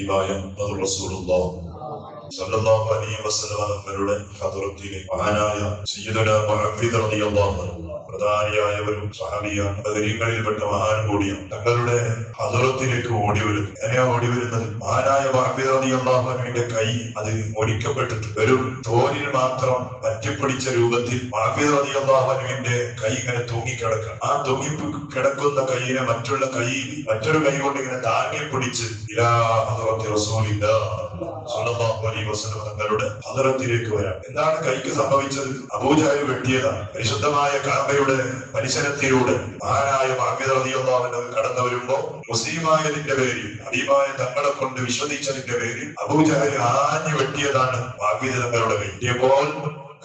ഹബീബായ റസൂലുള്ളാഹി സ്വല്ലല്ലാഹു അലൈഹി വസല്ലം തങ്ങളുടെ ഹദ്റത്തിലെ മഹാനായ സയ്യിദുനാ മുഹമ്മദ് റളിയല്ലാഹു അൻഹു പ്രധാനിയായ ഒരു സഹാബിയാണ്. ബദരീങ്ങളിൽപ്പെട്ട മഹാൻ കൂടിയാണ്. തങ്ങളുടെ ഹദ്റത്തിലേക്ക് ഓടി വരും. എങ്ങനെയാ ഓടി വരുന്നത്? മഹാനായ മുഹമ്മദ് റളിയല്ലാഹു അൻഹുവിന്റെ കൈ അത് ഒടിക്കപ്പെട്ടിട്ട് ഒരു തോലിൽ മാത്രം പറ്റിപ്പിടിച്ച രൂപത്തിൽ മുഹമ്മദ് റളിയല്ലാഹു അൻഹുവിന്റെ കൈ ഇങ്ങനെ തൂങ്ങിക്കിടക്കണം. ആ തൂങ്ങി കിടക്കുന്ന കൈയിനെ മറ്റൊരു കൈ കൊണ്ട് ഇങ്ങനെ താങ്ങി പിടിച്ച് ഇലാ ഹദ്റത്തി റസൂലില്ലാഹ് സ്വല്ലല്ലാഹു അലൈഹി വസല്ലം തങ്ങളുടെ ഹദ്റത്തിലേക്ക് വരാം. എന്താണ് കൈക്ക് സംഭവിച്ചത്? അബൂജഹൽ വെട്ടിയതാണ്. പരിശുദ്ധമായ കഅബയുടെ പരിസരത്തിലൂടെ മഹാനായ മുഹമ്മദ് റളിയല്ലാഹു അൻഹു കടന്നു വരുമ്പോ മുസ്ലിമായതിന്റെ പേരിൽ ഹബീബായ തങ്ങളെ കൊണ്ട് വിശ്വസിച്ചതിന്റെ പേരിൽ അബൂജഹൽ ആഞ്ഞു വെട്ടിയതാണ് മുഹമ്മദ് തങ്ങളുടെ കൈ. ഇപ്പോൾ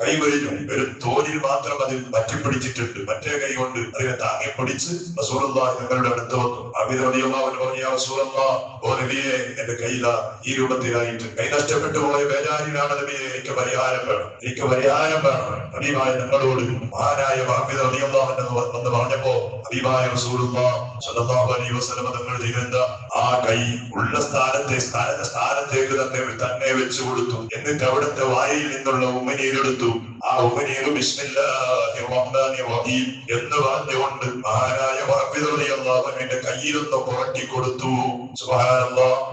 കൈ വരിഞ്ഞു. ഒരു തോലിൽ മാത്രം അതിൽ പറ്റിപ്പിടിച്ചിട്ടുണ്ട്. മറ്റേ കൈ കൊണ്ട് അതിനെ താങ്ങി പിടിച്ച് റസൂലുള്ളാഹി തങ്ങളുടെ അടുത്ത് വന്നു. മുഹമ്മദ് റളിയല്ലാഹു അൻഹു പറഞ്ഞു, യാ റസൂലല്ലാഹ്, ഓ നബിയേ, എന്റെ കൈയിലാ ഈ രൂപത്തിലായിട്ട് കൈ നഷ്ടപ്പെട്ടു പോയ ബേജാരിലാണ് നബിയെ, എനിക്ക് പരിഹാരം വേണം. ഹബീബായ തങ്ങളോട് മഹാനായ മുഹമ്മദ് റളിയല്ലാഹു അൻഹു വന്ന് പറഞ്ഞപ്പോ ഹബീബായ റസൂലുള്ളാഹി സ്വല്ലല്ലാഹു അലൈഹി വസല്ലം തങ്ങൾ ചെയ്തെന്താ? ആ കൈ ഉള്ള സ്ഥാനത്തേക്ക് തന്നെ വെച്ചു കൊടുത്തു. എന്നിട്ട് അവിടുത്തെ വായിൽ നിന്നുള്ള ഉമിനീരെടുത്തു. ആ ഉമിനീര് ബിസ്മില്ലാഹിർ റഹ്മാനിർ റഹീം എന്ന് പറഞ്ഞുകൊണ്ട് മഹാനായ മുഹമ്മദ് റളിയല്ലാഹു അൻഹുവിന്റെ കയ്യിലൊന്ന് പുരട്ടി കൊടുത്തു. സുബ്ഹാനല്ലാഹ്,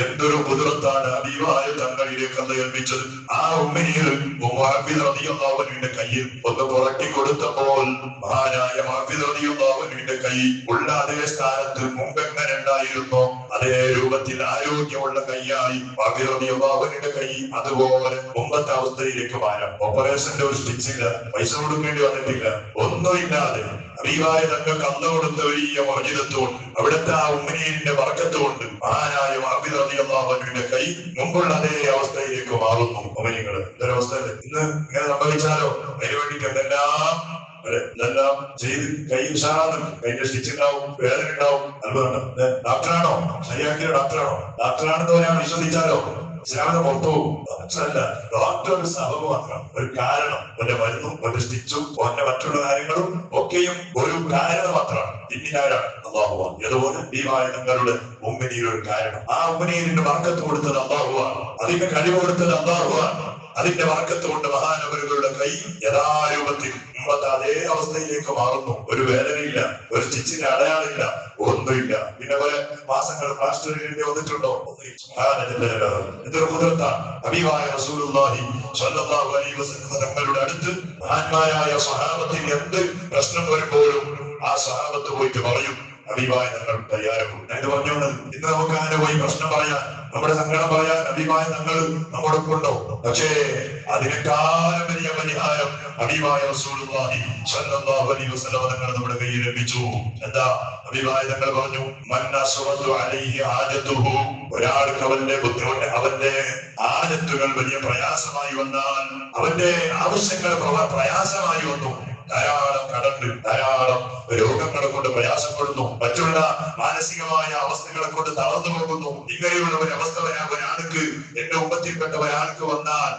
എന്തൊരു കുതിരത്താണ് ഹബീബായ തങ്ങളിലേക്ക് അത് ഏൽപ്പിച്ചത്. ആ ഉമ്മിനീർ മുഹമ്മദ് റളിയല്ലാഹു അൻഹുവിന്റെ കയ്യിൽ ഒന്ന് പുരട്ടി കൊടുത്തപ്പോൾ മഹാനായ മുഹമ്മദ് റളിയല്ലാഹു അൻഹുവിന്റെ കൈ ഉള്ള അതേ സ്ഥാനത്ത് മുമ്പെങ്ങനെ ഉണ്ടായിരുന്നു അതേ രൂപത്തിൽ ആരോഗ്യമുള്ള കൈയായി മുഹമ്മദ് റളിയല്ലാഹു അൻഹുവിന്റെ കൈ അതുപോലെ മുമ്പത്തെ അവസ്ഥയിലേക്ക് മാറാം. ഓപ്പറേഷന്റെ ഒരു സ്റ്റിച്ചില്ല, പൈസ കൊടുക്കേണ്ടി വന്നിട്ടില്ല, ഒന്നുമില്ലാതെ ഹബീബായ തങ്ങൾക്ക് അന്ന് കൊടുത്ത വലിയ മോചിതത്വമുണ്ട്. അവിടുത്തെ ആ ഉമ്മിനീരിന്റെ ബർക്കത്തുകൊണ്ട് മഹാനായ മുഹമ്മദ് റളിയല്ലാഹു അൻഹുവിന്റെ കൈ മുമ്പുള്ള അതേ അവസ്ഥയിലേക്ക് മാറുന്നു. ഉമ്മിനികള് ഇതൊരവസ്ഥയല്ലേ? ഇന്ന് ഇങ്ങനെ സംഭവിച്ചാലോ? അതിന് വേണ്ടിട്ട് ഇതെല്ലാം ചെയ്ത് കൈ ഉഷാറാണ്. കൈന്റെ സ്റ്റിച്ച് ഉണ്ടാവും, വേദന ഉണ്ടാവും. അത്ഭുതം. ഡോക്ടറാണോ? ശരിയാക്കിയ ഡോക്ടറാണെന്ന് പറയാൻ വിശ്വസിച്ചാലോ ഇസ്ലാമിന് പുറത്തു പോകും. ഡോക്ടറല്ല, ഡോക്ടർ ഒരു സബബ് മാത്രം, ഒരു കാരണം. ഒരു മരുന്നും ഒരു സ്റ്റിച്ചും ഓന്റെ മറ്റുള്ള കാര്യങ്ങളും ഒക്കെയും ഒരു കാരണം മാത്രമാണ്. പിന്നിലാരാണ്? അല്ലാഹുവാണ്. അതുപോലെ ഹബീബായ തങ്ങളുടെ ഉമ്മിനീരൊരു കാരണം. ആ ഉമ്മിനീരിന്റെ ബർക്കത്ത് കൊടുത്തത് അല്ലാഹുവാണ്. അതിന്റെ കഴിവ് കൊടുത്തത് അല്ലാഹുവാണ്. അതിന്റെ ബർക്കത്ത് കൊണ്ട് മഹാനവരുകളുടെ കൈ യഥാരൂപത്തിൽ മുമ്പത്തെ അതേ അവസ്ഥയിലേക്ക് മാറുന്നു. ഒരു വേദനയില്ല, ഒരു സ്റ്റിച്ചിന്റെ അടയാളില്ല, ഒന്നുമില്ല. പിന്നെ പോലെ മാസങ്ങൾ പ്ലാസ്റ്ററിൽ വന്നിട്ടുണ്ടോ? എന്തൊരു കുതിരത്താണ്. ഹബീബായ റസൂലുള്ളാഹി സ്വല്ലല്ലാഹു അലൈഹി വസല്ലം തങ്ങളുടെ അടുത്ത് മഹാന്മാരായ സ്വഹാബത്തിന് എന്ത് പ്രശ്നം വരുമ്പോഴും ആ സ്വഹാബത്ത് പോയിട്ട് പറയും, ഹബീബായ തങ്ങൾ തയ്യാറാകും. ഞാൻ പറഞ്ഞോണ്ട് ഇന്ന് നമുക്ക് അങ്ങനെ പോയി പ്രശ്നം പറയാൻ, നമ്മുടെ സങ്കടം പറയാൻ ഹബീബായ തങ്ങൾ നമ്മോടൊപ്പം ഉണ്ടോ? പക്ഷേ അതിനേക്കാളും വലിയ പരിഹാരം ഹബീബായ റസൂലുള്ളാഹി സ്വല്ലല്ലാഹു അലൈഹി വസല്ലം തങ്ങൾ നമ്മുടെ കയ്യിൽ ലഭിച്ചു. എന്താ? ഹബീബായ തങ്ങൾ പറഞ്ഞു, മൻ അസ്വദു അലൈഹി ആജതുഹു, ഒരാൾക്ക് അവന്റെ ബുദ്ധിമുട്ട്, അവന്റെ ആജത്തുകൾ വലിയ പ്രയാസമായി വന്നാൽ, അവന്റെ ആവശ്യങ്ങൾ പ്രയാസമായി വന്നു, ധാരാളം കടണ്ട്, ധാരാളം രോഗങ്ങളെ കൊണ്ട് പ്രയാസപ്പെടുന്നു, മറ്റുള്ള മാനസികമായ അവസ്ഥകളെ കൊണ്ട് തളർന്നു പോകുന്നു. ഇങ്ങനെയുള്ള ഒരു അവസ്ഥ ഒരാൾക്ക്, എന്റെ ഉമ്മത്തിൽപ്പെട്ട ഒരാൾക്ക് വന്നാൽ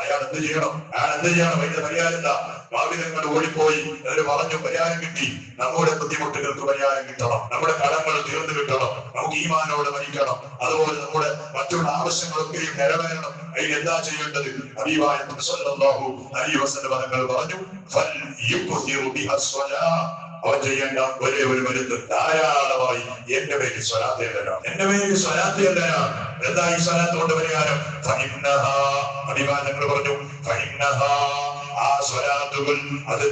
അയാൾ എന്ത് ചെയ്യണം? അതിന്റെ പരിഹാരം ഭാവിതങ്ങൾ ഓടിപ്പോയി എന്നിട്ട് പറഞ്ഞു പരിഹാരം കിട്ടി. നമ്മുടെ ബുദ്ധിമുട്ടുകൾക്ക് പരിഹാരം കിട്ടണം, നമ്മുടെ കടങ്ങൾ തീർന്നു കിട്ടണം, നമുക്ക് ഈമാനോടെ മരിക്കണം, അതുപോലെ നമ്മുടെ മറ്റുള്ള ആവശ്യങ്ങളൊക്കെയും നിറവേറണം. അതിന് എന്താ ചെയ്യേണ്ടത്? ഹബീബായ സ്വല്ലല്ലാഹു അലൈഹി വസല്ലം തങ്ങൾ പറഞ്ഞു, അവൻ ചെയ്യേണ്ട ഒരേ ഒരു മരുന്ന്, ധാരാളമായി എന്റെ പേര് സ്വലാത്ത് ചെല്ലണം. എന്താ ഈ സ്വലാത്ത് കൊണ്ട് പരിഹാരം? ഹബീബായ തങ്ങൾ പറഞ്ഞു, ആ സ്വലാത്തുകൾ അത്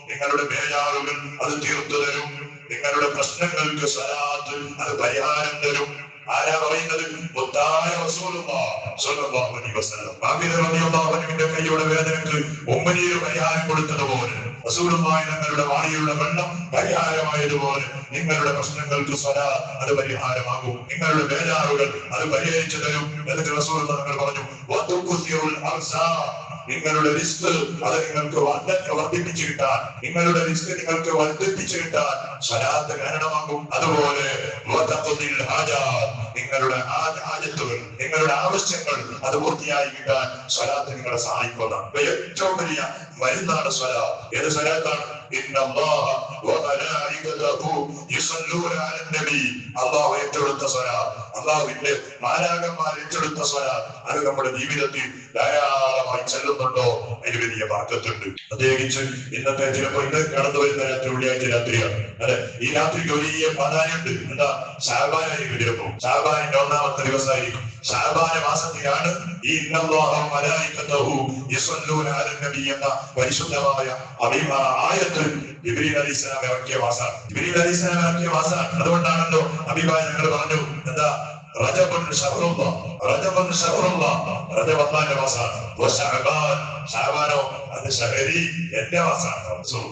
നിങ്ങളുടെ ബേജാറുകൾ അത് തീർത്തു തരും. നിങ്ങളുടെ പ്രശ്നങ്ങൾക്ക് സ്വലാത്ത് അത് പരിഹാരം തരും. ആരാ പറയുന്നത്? മുത്തായ റസൂലുള്ളാഹി സ്വല്ലല്ലാഹു അലൈഹി വസല്ലം. മുഹമ്മദ് റളിയല്ലാഹു അൻഹുവിന്റെ കൈയുടെ വേദനയ്ക്ക് ഉമ്മനീര് പരിഹാരം കൊടുത്തതുപോലെ, റസൂലുള്ളാഹി തങ്ങളുടെ വാണിയുള്ള വെള്ളം പരിഹാരമായതുപോലെ നിങ്ങളുടെ പ്രശ്നങ്ങൾക്ക് സ്വലാത്ത് അത് പരിഹാരമാകും. നിങ്ങളുടെ ബേജാറുകൾ അത് പരിഹരിച്ചു തരും. എന്നിട്ട് റസൂലുള്ളാഹി തങ്ങൾ പറഞ്ഞു, വതുഖ്സിറുൽ അർസാഖ്, നിങ്ങളുടെ റിസ്ക് അത് നിങ്ങൾക്ക് വർദ്ധിപ്പിച്ചു കിട്ടാൻ, നിങ്ങളുടെ റിസ്ക് നിങ്ങൾക്ക് വർദ്ധിപ്പിച്ചു കിട്ടാൻ സ്വലാത്ത് കാരണമാകും. അതുപോലെ നിങ്ങളുടെ ഹാജത്തുകൾ, നിങ്ങളുടെ ആവശ്യങ്ങൾ അത് പൂർത്തിയായി കിട്ടാൻ സ്വലാത്ത് നിങ്ങളെ സഹായിക്കുന്ന ഏറ്റവും വലിയ മരുന്നാണ് സ്വലാത്ത്. ഏത് സ്വലാത്താണ്? ഇന്നല്ലാഹ വമലായികതഹു യുസല്ലൂന അലൻ നബി. അല്ലാഹു ഏറ്റെടുത്ത സ്വലാത്ത്, അല്ലാഹുവിന്റെ മാലാഖമാർ ഏറ്റെടുത്ത സ്വലാത്ത്, അത് നമ്മുടെ ജീവിതത്തിൽ ധാരാളമായി ചെല്ലുന്നുണ്ടോ അതിന് വലിയ ബർക്കത്തുണ്ട്. പ്രത്യേകിച്ച് ഇന്നത്തെ ചിലപ്പോൾ ഇന്ന് കടന്നു വരുന്ന രാത്രി വെള്ളിയാഴ്ച രാത്രിയാണ്. അല്ലെ, ഈ രാത്രിക്ക് വലിയ പ്രാധാന്യമുണ്ട്. എന്താ? ശഅബാനായിരിക്കും. ചിലപ്പോൾ ശഅബാനിന്റെ ഒന്നാമത്തെ ദിവസമായിരിക്കും. ശഅബാന മാസത്തിലാണ് ഈ ഇന്നല്ലാഹ വമലായികതഹു യുസല്ലൂന അലൻ നബി എന്ന പരിശുദ്ധമായ ആയത്ത് ജിബ്രീൽ അലൈഹിസ്സലാം ഇറക്കിയ മാസമാണ്. ജിബ്രീൽ അലൈഹിസ്സലാം ഇറക്കിയ മാസമാണ്. അതുകൊണ്ടാണല്ലോ ഹബീബായ ഞങ്ങൾ പറഞ്ഞു, എന്താ? റജബുൻ ശഹ്റുല്ലാഹ്, റജബുൻ ശഹ്റുല്ലാഹ്, റജബ് അല്ലാഹുവിന്റെ മാസമാണ്. വശഅബാൻ, ശഅബാനോ അത് ശഹരി, എന്റെ മാസമാണ്.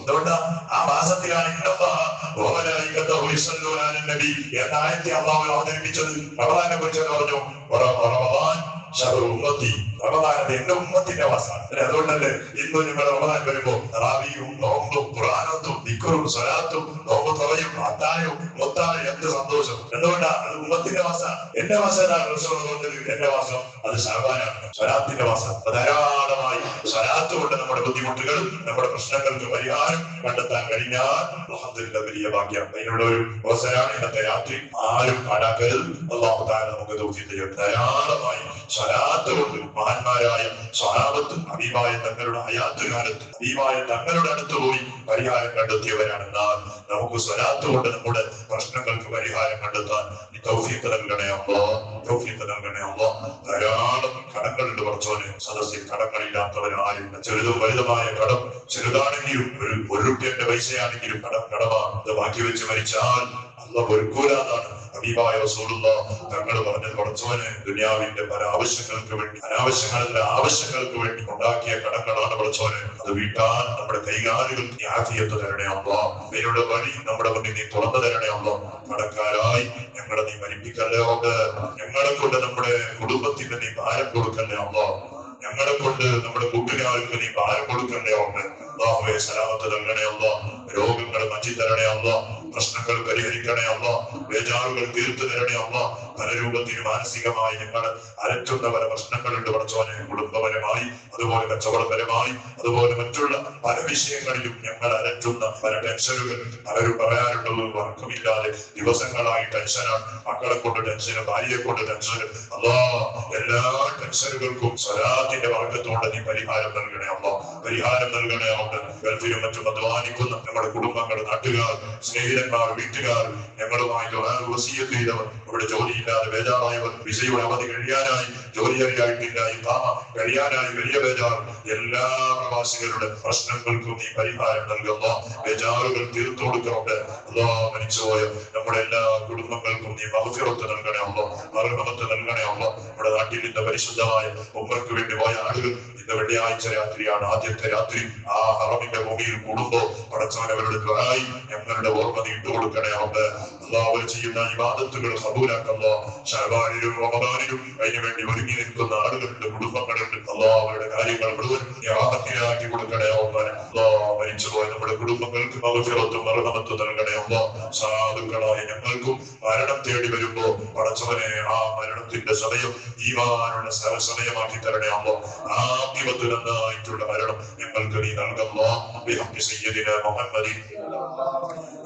അതുകൊണ്ട് ആ മാസത്തിലാണ് ഇന്നല്ലാഹ വമലായികതഹു യുസല്ലൂന അലൻ നബി എന്ന ആയത്തെ അല്ലാഹു അവതരിപ്പിച്ചത്. റമദാനെ കുറിച്ച് പറഞ്ഞു, റമദാൻ ശഹ്റു ഉമ്മത്തി, റമദാൻ എന്റെ ഉമ്മത്തിന്റെ മാസമാണ്. അതുകൊണ്ടല്ലേ ഇന്ന് നിങ്ങൾ റമദാൻ വരുമ്പോ തറാവീഹും നോമ്പും ഖുർആനും ദിക്റും സ്വലാത്തും നോമ്പ് തുറയും അത്താഴവും മൊത്താഴം, എന്ത് സന്തോഷം. എന്തുകൊണ്ടാണ്? അത് ഉമ്മത്തിന്റെ മാസമാണ്. എന്റെ മാസം ഏതാണ്? റസൂൽ പറഞ്ഞത് എന്റെ മാസം അത് ശഅബാനാണ്, സ്വലാത്തിന്റെ മാസം. ധാരാളമായി സ്വലാത്ത് കൊണ്ട് നമ്മുടെ ബുദ്ധിമുട്ടുകളും നമ്മുടെ പ്രശ്നങ്ങൾക്ക് പരിഹാരം കണ്ടെത്താൻ കഴിഞ്ഞാൽ അൽഹംദുലില്ലാഹ് വലിയ ഭാഗ്യം. അതിനുള്ള ഒരു അവസരമാണ് ഇന്നത്തെ രാത്രി. ആരും പാഴാക്കരുത്. അല്ലാഹു തആല നമുക്ക് തൗഫീഖ് ചെയ്യട്ടെ. ധാരാളമായി സ്വലാത്ത് കൊണ്ട് മഹാന്മാരായ സ്വഹാബത്ത് ഹബീബായ തങ്ങളുടെ ഹയാത്ത് കാലത്ത് ഹബീബായ തങ്ങളുടെ അടുത്ത് പോയി പരിഹാരം കണ്ടെത്തിയവരാണ്. എന്നാൽ നമുക്ക് സ്വലാത്ത് കൊണ്ട് നമ്മുടെ പ്രശ്നങ്ങൾക്ക് പരിഹാരം കണ്ടെത്താൻ തൗഫീഖ് നൽകണേ അല്ലാഹ്, തൗഫീഖ് നൽകണേ അല്ലാഹ്. ധാരാളം കടങ്ങളുണ്ട് പറച്ചോനെ. സദസ്സിൽ കടങ്ങളില്ലാത്തവരാരും. ചെറുതും വലുതുമായ കടം, ചെറുതാണെങ്കിലും ഒരു റുപ്യന്റെ പൈസയാണെങ്കിലും കടമാണ്. അത് ബാക്കി വെച്ച് മരിച്ചാൽ അല്ലാഹ് ഒരുക്കൂലാന്നാണ് ഹബീബായ റസൂലുള്ളാഹ് തങ്ങൾ പറഞ്ഞത്. പറച്ചോനെ, ദുനിയാവിന്റെ പല ആവശ്യങ്ങൾക്ക് വേണ്ടി, അനാവശ്യങ്ങളുടെ ആവശ്യങ്ങൾക്ക് വേണ്ടി ഉണ്ടാക്കിയ കടങ്ങളാണ് പറച്ചോനെ. അത് വീട്ടാൻ നമ്മുടെ കൈകാലുകൾ നീ ആഫിയത്ത് തരണേ അല്ലാഹ്. അതിനുള്ള വഴി നമ്മുടെ മുന്നിൽ നീ തുറന്നു തരണേ അല്ലാഹ്. കടക്കാരായി ഞങ്ങളെ നീ മരിപ്പിക്കല്ലേ അല്ലാഹ്. ഞങ്ങളെ കൊണ്ട് നമ്മുടെ കുടുംബത്തിന് നീ ഭാരം കൊടുക്കല്ലേ അല്ലാഹ്. ഞങ്ങളെ കൊണ്ട് നമ്മുടെ കൂട്ടുകാർക്ക് നീ ഭാരം കൊടുക്കണ്ടേ അല്ലാഹ്. അല്ലാഹുവേ, സലാമത്ത് നൽകണേ അല്ലാഹ്. രോഗങ്ങൾ മാറ്റി തരണേ അല്ലാഹ്. പ്രശ്നങ്ങൾ പരിഹരിക്കണേ അല്ലാഹ്. ബേജാറുകൾ തീർത്തു തരണേ അല്ലാഹ്. പല രൂപത്തിൽ മാനസികമായി ഞങ്ങൾ അലറ്റുന്ന പല പ്രശ്നങ്ങളുണ്ട് പറച്ചോനെ. കുടുംബപരമായി, അതുപോലെ കച്ചവടപരമായി, അതുപോലെ മറ്റുള്ള പല വിഷയങ്ങളിലും ഞങ്ങൾ അലറ്റുന്ന പല ടെൻഷനുകൾ. പലരും പറയാറുള്ളത് വർക്കമില്ലാതെ ദിവസങ്ങളായി ടെൻഷനാണ്. മക്കളെ കൊണ്ട് ടെൻഷന്, ഭാര്യയെ കൊണ്ട് ടെൻഷന്. അല്ലാഹ്, എല്ലാ ടെൻഷനുകൾക്കും സ്വലാത്തിന്റെ വർഗത്തോടെ നീ പരിഹാരം നൽകണേ അല്ലാഹ്. പരിഹാരം നൽകണേ അല്ലാഹ്. ഗൾഫിലും മറ്റും അധ്വാനിക്കുന്ന നമ്മുടെ കുടുംബങ്ങൾ, നാട്ടുകാർ, സ്നേഹിതന്മാർ, വീട്ടുകാർ, ഞങ്ങളുമായി വസിയ്യത്ത് ചെയ്തവർ, ഇവിടെ ജോലിയില്ലാതെ ബേജാറായവർ, വിസയുടെ അവധി കഴിയാനായി, ജോലി അറിയായിട്ടില്ല, ഇഖാമ കഴിയാനായി വലിയ ബേജാർ, എല്ലാ പ്രവാസികളുടെ പ്രശ്നങ്ങൾക്കും നീ പരിഹാരം നൽകുന്ന ബേജാറുകൾ തീർത്തു കൊടുക്കണോണ്ട്. അല്ലാഹ്, മരിച്ചുപോയ നമ്മുടെ എല്ലാ കുടുംബങ്ങൾക്കും നീ മഗ്ഫിറത്ത് നൽകണേ അല്ലാഹ്, മർഹമത്ത് നൽകണേ അല്ലാഹ്. നമ്മുടെ നാട്ടിൽ ഇന്ന് പരിശുദ്ധമായ ഉംറയ്ക്ക് വേണ്ടി പോയ ആളുകൾ ഇന്ന് വെള്ളിയാഴ്ച രാത്രിയാണ് ആദ്യത്തെ രാത്രി. ആ ഹറമിന്റെ ഭൂമിയിൽ കൂടുമ്പോ പടച്ചവനവരുടെ ദ്വാരായി ഞങ്ങളുടെ ഓർമ്മ നീ ഇട്ടു കൊടുക്കണേ അല്ലാഹ്. അല്ലാഹ്, അവർ ചെയ്യുന്ന ഇബാദത്തുകൾ ഖബൂലാക്കല്ലാ. ശഅബാനിലും റമദാനിലും അതിനു വേണ്ടി ഒരുങ്ങി നിൽക്കുന്ന ആളുകളുണ്ട്, കുടുംബങ്ങളുണ്ട്. അല്ലാഹ്, അവരുടെ കാര്യങ്ങൾ മുഴുവൻ യാഹത്തിലാക്കി കൊടുക്കണേ അല്ലാഹ്. അല്ലാഹ്, മരിച്ചുപോയ നമ്മുടെ കുടുംബങ്ങൾക്ക് മഗ്ഫിറത്തും മർഹമത്തും നൽകണേ അല്ലാഹ്. സാധുക്കളായ ഞങ്ങൾക്കും മരണം തേടി വരുമ്പോ പടച്ചവനെ ആ മരണത്തിന്റെ സമയം ഈമാനുള്ള സമയമാക്കി തരണേ അല്ലാഹ്. ആഖിബത്ത് നന്നായിട്ടുള്ള മരണം ഞങ്ങൾക്ക് നീ നൽകല്ലാ. ബിഹഖി സയ്യിദിനാ മുഹമ്മദിൻ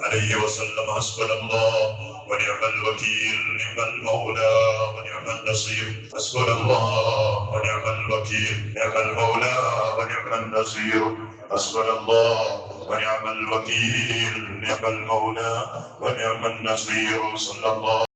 അലൈഹി വസല്ലം. ഹസ്ബുനല്ലാഹ് ونعم الوكيل، نعم المولى ونعم النصير. حسبنا الله ونعم الوكيل، نعم المولى ونعم النصير. حسبنا الله ونعم الوكيل، نعم المولى ونعم النصير. صلى الله